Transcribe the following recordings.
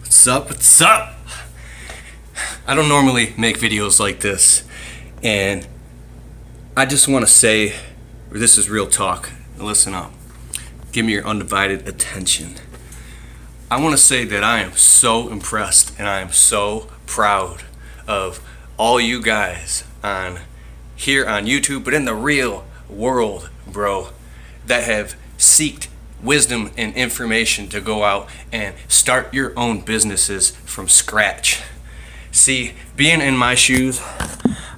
What's up? What's up? I don't normally make videos like this, and I just want to say, this is real talk. Listen up. Give me your undivided attention. I want to say that I am so impressed and I am so proud of all you guys here on YouTube, but in the real world, bro, that have seeked wisdom and information to go out and start your own businesses from scratch. See, being in my shoes,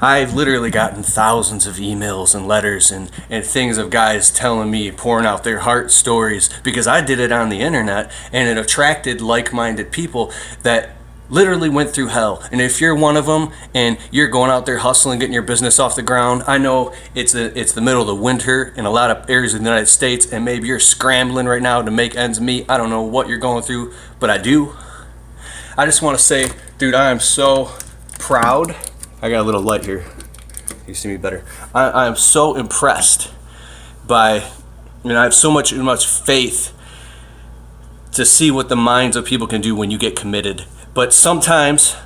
I've literally gotten thousands of emails and letters and things of guys telling me, pouring out their heart stories, because I did it on the internet and it attracted like-minded people that literally went through hell. And if you're one of them and you're going out there hustling, getting your business off the ground, I know it's the middle of the winter in a lot of areas of the United States, and maybe you're scrambling right now to make ends meet. I don't know what you're going through, but I do. I just want to say, dude, I am so proud. I got a little light here. You see me better. I am so impressed by, I have so much faith to see what the minds of people can do when you get committed. But sometimes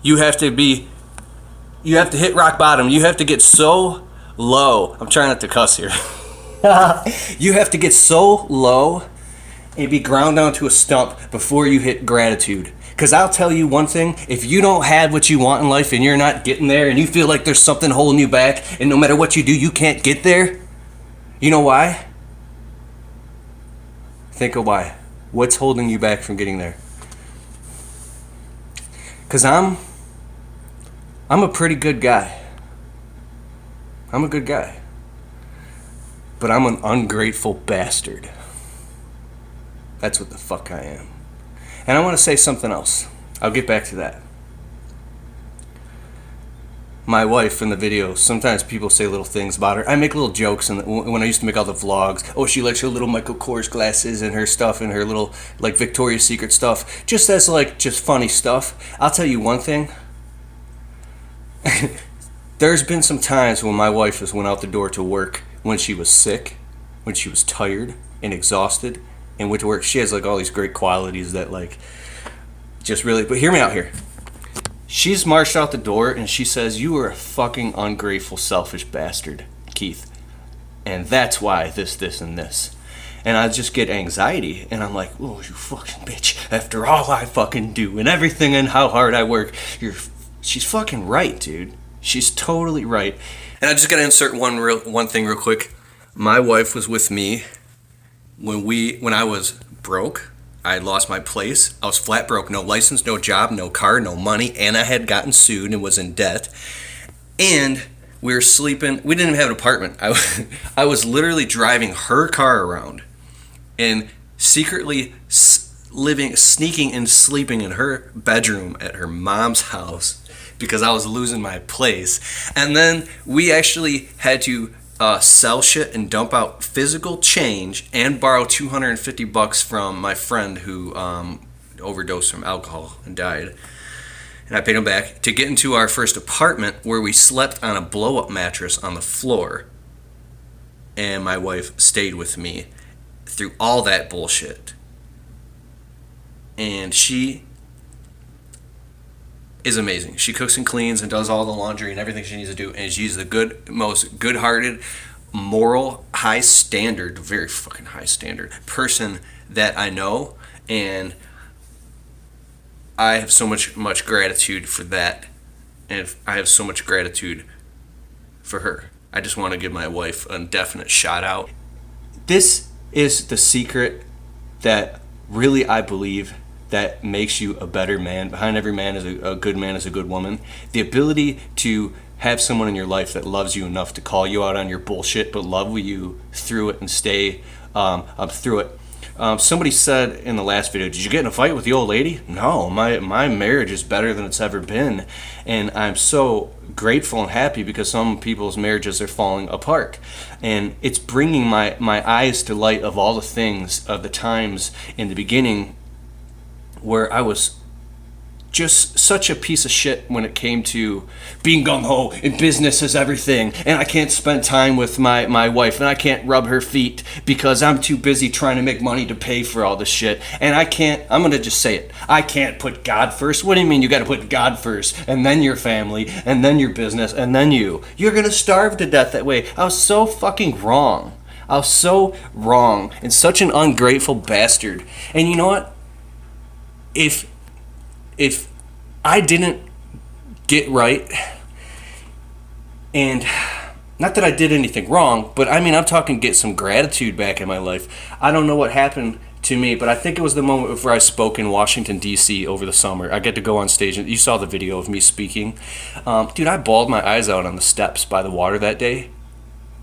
you have to hit rock bottom. You have to get so low. I'm trying not to cuss here. You have to get so low and be ground down to a stump before you hit gratitude. Because I'll tell you one thing, if you don't have what you want in life and you're not getting there and you feel like there's something holding you back and no matter what you do, you can't get there, you know why? Think of why. What's holding you back from getting there? Because I'm a pretty good guy. I'm a good guy. But I'm an ungrateful bastard. That's what the fuck I am. And I want to say something else. I'll get back to that. My wife in the video, sometimes people say little things about her. I make little jokes, and when I used to make all the vlogs, oh, she likes her little Michael Kors glasses and her stuff and her little like Victoria's Secret stuff, just as like just funny stuff. I'll tell you one thing. There's been some times when my wife has went out the door to work when she was sick, when she was tired and exhausted, and went to work. She has like all these great qualities that like just really, but hear me out here. She's marched out the door and she says, "You are a fucking ungrateful, selfish bastard, Keith. And that's why this, and this." And I just get anxiety and I'm like, "Oh, you fucking bitch. After all I fucking do and everything and how hard I work, she's fucking right, dude. She's totally right." And I just gotta insert one thing real quick. My wife was with me when I was broke. I had lost my place. I was flat broke. No license, no job, no car, no money. And I had gotten sued and was in debt. And we were sleeping. We didn't even have an apartment. I was literally driving her car around and secretly sneaking and sleeping in her bedroom at her mom's house because I was losing my place. And then we actually had to sell shit and dump out physical change and borrow $250 from my friend who overdosed from alcohol and died. And I paid him back to get into our first apartment where we slept on a blow-up mattress on the floor. And my wife stayed with me through all that bullshit. And she is amazing. She cooks and cleans and does all the laundry and everything she needs to do, and she's the most good-hearted, moral, high standard, very fucking high standard person that I know, and I have so much gratitude for that, and I have so much gratitude for her. I just want to give my wife a definite shout out. This is the secret that really I believe that makes you a better man. Behind every man is a good man is a good woman. The ability to have someone in your life that loves you enough to call you out on your bullshit, but love you through it and stay up through it. Somebody said in the last video, "Did you get in a fight with the old lady?" No, my marriage is better than it's ever been, and I'm so grateful and happy because some people's marriages are falling apart, and it's bringing my eyes to light of all the things of the times in the beginning where I was just such a piece of shit when it came to being gung-ho and business is everything, and I can't spend time with my wife, and I can't rub her feet because I'm too busy trying to make money to pay for all this shit, and I'm gonna just say it, I can't put God first. What do you mean you gotta put God first, and then your family, and then your business, and then you? You're gonna starve to death that way. I was so fucking wrong. I was so wrong, and such an ungrateful bastard. And you know what? If I didn't get right, and not that I did anything wrong, but I mean, I'm talking get some gratitude back in my life. I don't know what happened to me, but I think it was the moment where I spoke in Washington, D.C. over the summer. I get to go on stage, and you saw the video of me speaking. Dude, I bawled my eyes out on the steps by the water that day.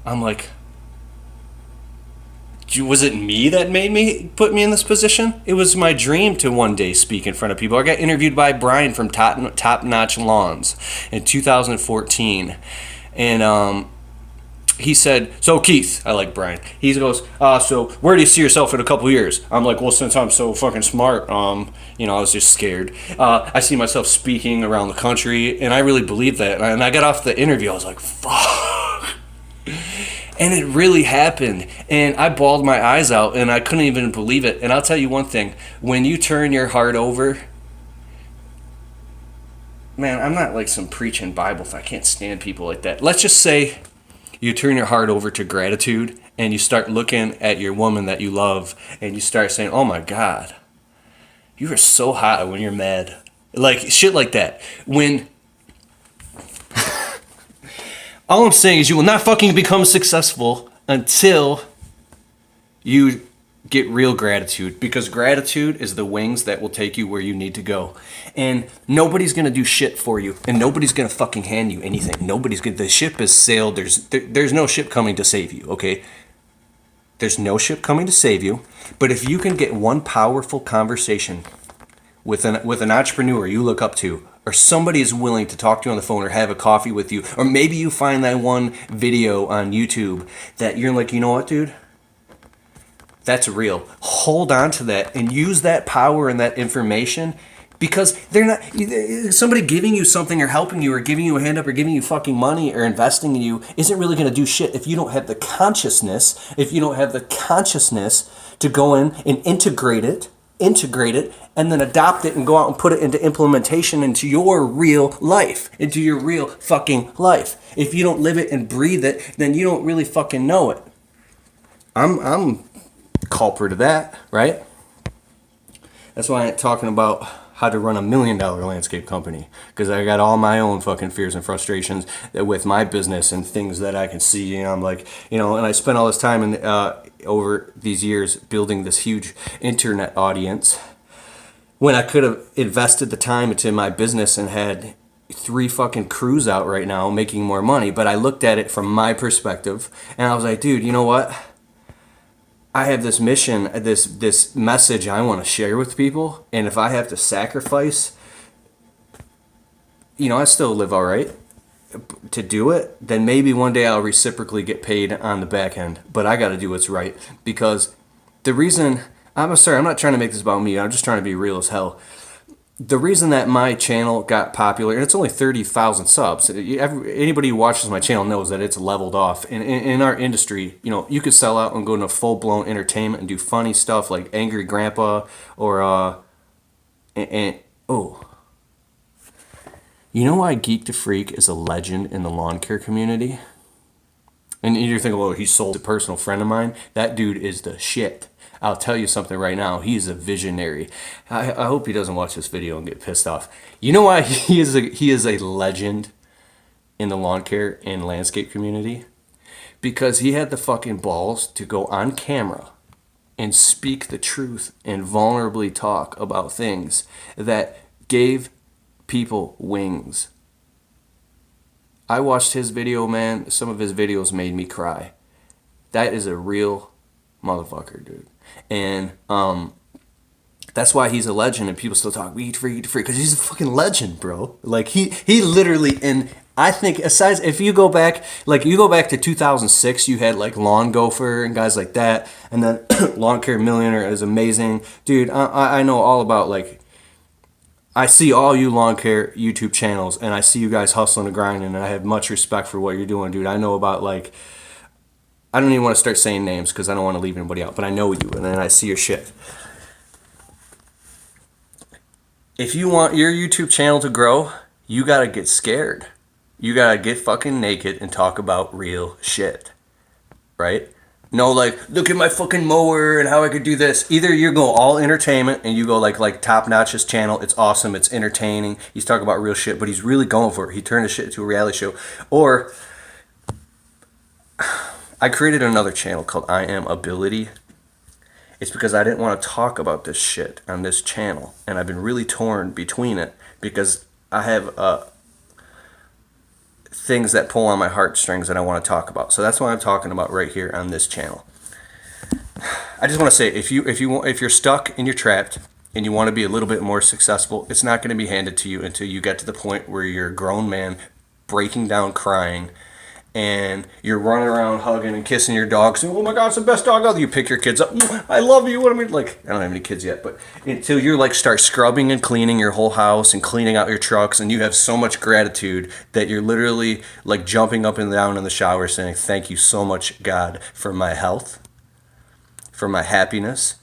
I'm like, was it me that put me in this position? It was my dream to one day speak in front of people. I got interviewed by Brian from Top Notch Lawns in 2014, and he said, "So Keith," I like Brian. He goes, "So where do you see yourself in a couple years?" I'm like, "Well, since I'm so fucking smart, I was just scared. I see myself speaking around the country, and I really believe that." And I got off the interview, I was like, "Fuck." And it really happened, and I bawled my eyes out, and I couldn't even believe it. And I'll tell you one thing, when you turn your heart over, man, I'm not like some preaching Bible, I can't stand people like that. Let's just say you turn your heart over to gratitude, and you start looking at your woman that you love, and you start saying, "Oh my God, you are so hot when you're mad." Like, shit like that. All I'm saying is you will not fucking become successful until you get real gratitude, because gratitude is the wings that will take you where you need to go. And nobody's going to do shit for you, and nobody's going to fucking hand you anything. The ship has sailed. There's no ship coming to save you, okay? There's no ship coming to save you. But if you can get one powerful conversation with an entrepreneur you look up to, or somebody is willing to talk to you on the phone or have a coffee with you, or maybe you find that one video on YouTube that you're like, you know what, dude? That's real. Hold on to that and use that power and that information, because they're not, somebody giving you something or helping you or giving you a hand up or giving you fucking money or investing in you isn't really going to do shit if you don't have the consciousness, to go in and integrate it, and then adopt it and go out and put it into implementation into your real life, into your real fucking life. If you don't live it and breathe it, then you don't really fucking know it. I'm culprit of that, right? That's why I ain't talking about how to run $1 million landscape company, because I got all my own fucking fears and frustrations with my business and things that I can see. And I'm like, and I spent all this time over these years building this huge internet audience when I could have invested the time into my business and had 3 fucking crews out right now making more money. But I looked at it from my perspective, and I was like, dude, you know what? I have this mission, this message I want to share with people, and if I have to sacrifice, I still live all right to do it, then maybe one day I'll reciprocally get paid on the back end. But I got to do what's right, because the reason, I'm not trying to make this about me, I'm just trying to be real as hell. The reason that my channel got popular, and it's only 30,000 subs, anybody who watches my channel knows that it's leveled off. In our industry, you could sell out and go into full-blown entertainment and do funny stuff like Angry Grandpa or, you know why Geek to Freak is a legend in the lawn care community? And you're thinking, well, he sold a personal friend of mine. That dude is the shit. I'll tell you something right now. He's a visionary. I hope he doesn't watch this video and get pissed off. You know why he is a legend in the lawn care and landscape community? Because he had the fucking balls to go on camera and speak the truth and vulnerably talk about things that gave people wings. I watched his video, man. Some of his videos made me cry. That is a real motherfucker, dude. And that's why he's a legend, and people still talk Geek to Freak, because he's a fucking legend, bro. Like he literally, and I think aside, if you go back to 2006, you had like Lawn Gopher and guys like that, and then Lawn Care Millionaire is amazing, dude. I know all about, like, I see all you lawn care YouTube channels, and I see you guys hustling and grinding, and I have much respect for what you're doing, dude. I know about, like, I don't even want to start saying names because I don't want to leave anybody out, but I know you, and then I see your shit. If you want your YouTube channel to grow, you gotta get scared. You gotta get fucking naked and talk about real shit, right? No, like, look at my fucking mower and how I could do this. Either you go all entertainment and you go like Top Notch's channel. It's awesome. It's entertaining. He's talking about real shit, but he's really going for it. He turned his shit into a reality show. Or I created another channel called I Am Ability. It's because I didn't want to talk about this shit on this channel. And I've been really torn between it because I have things that pull on my heartstrings that I want to talk about. So that's what I'm talking about right here on this channel. I just want to say, if you're stuck and you're trapped and you want to be a little bit more successful, it's not going to be handed to you until you get to the point where you're a grown man breaking down crying and you're running around hugging and kissing your dog, saying, "Oh my God, it's the best dog out there." You pick your kids up, "I love you." What I mean, like, I don't have any kids yet, but until you're like start scrubbing and cleaning your whole house and cleaning out your trucks, and you have so much gratitude that you're literally like jumping up and down in the shower saying, "Thank you so much, God, for my health, for my happiness,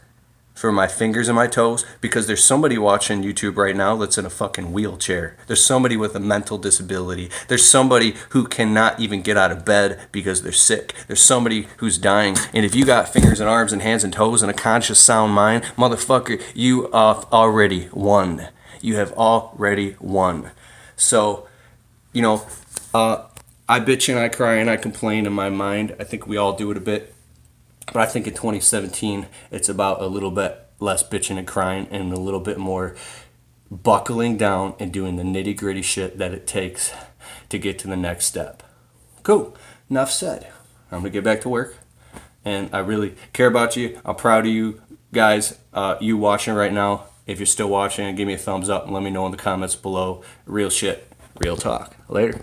for my fingers and my toes," because there's somebody watching YouTube right now that's in a fucking wheelchair. There's somebody with a mental disability. There's somebody who cannot even get out of bed because they're sick. There's somebody who's dying. And if you got fingers and arms and hands and toes and a conscious sound mind, motherfucker, you have already won. You have already won. So, you know, I bitch and I cry and I complain in my mind. I think we all do it a bit. But I think in 2017, it's about a little bit less bitching and crying and a little bit more buckling down and doing the nitty gritty shit that it takes to get to the next step. Cool. Enough said. I'm going to get back to work. And I really care about you. I'm proud of you guys. You watching right now. If you're still watching, give me a thumbs up and let me know in the comments below. Real shit, real talk. Later.